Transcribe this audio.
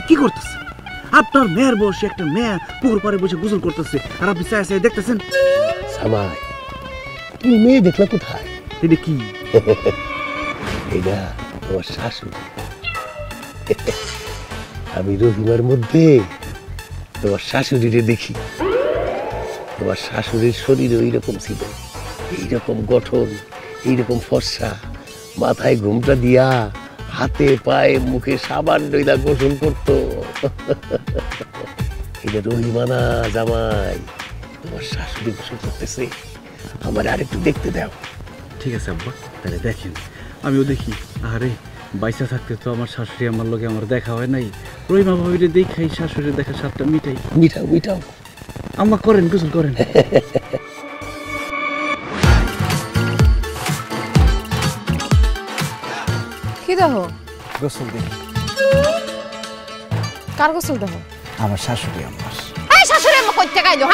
কি করতেছে? আপনার মেয়ের বসে একটা মেয়ে পুকুর পাড়ে বসে গোসল করতেছে আর আপনি চাই চাই দেখতেছেন। সামাই, তুমি মেয়ে দেখলা কোথায়? এটা কি? এটা তোমার শাশুড়ি। আমি রহিমার মধ্যে তোমার শাশুড়িরে দেখি। তোমার শাশুড়ির শরীর ওইরকম ছিল, এইরকম গঠন, এইরকম ফর্সা, মাথায় ঘুমটা দিয়া হাতে পায়ে মুখে সাবান ডইলা গোসল করতো। এটা রহিমানা জামাই, তোমার শাশুড়ি গোসল করতেছে, আমার আরেকটু দেখতে দাও। ঠিক আছে আব্বা, তাহলে দেখেন, আমিও দেখি। আরে বাইসা থাকতে তো আমার শাশুড়ি আমার লগে আমার দেখা হয় নাই, রহিমা ভাবিরে দেখাই শাশুড়ির দেখা সাতটা মিটাই। মিঠাও মিঠাও। আম্মা করেন, গোসল করেন। কি দেখো? গোসল দেখি। কার গোসল দেখো? আমার শাশুড়ি আম্মার। এই শাশুড়ি আম্মা কই থেকে আইলো?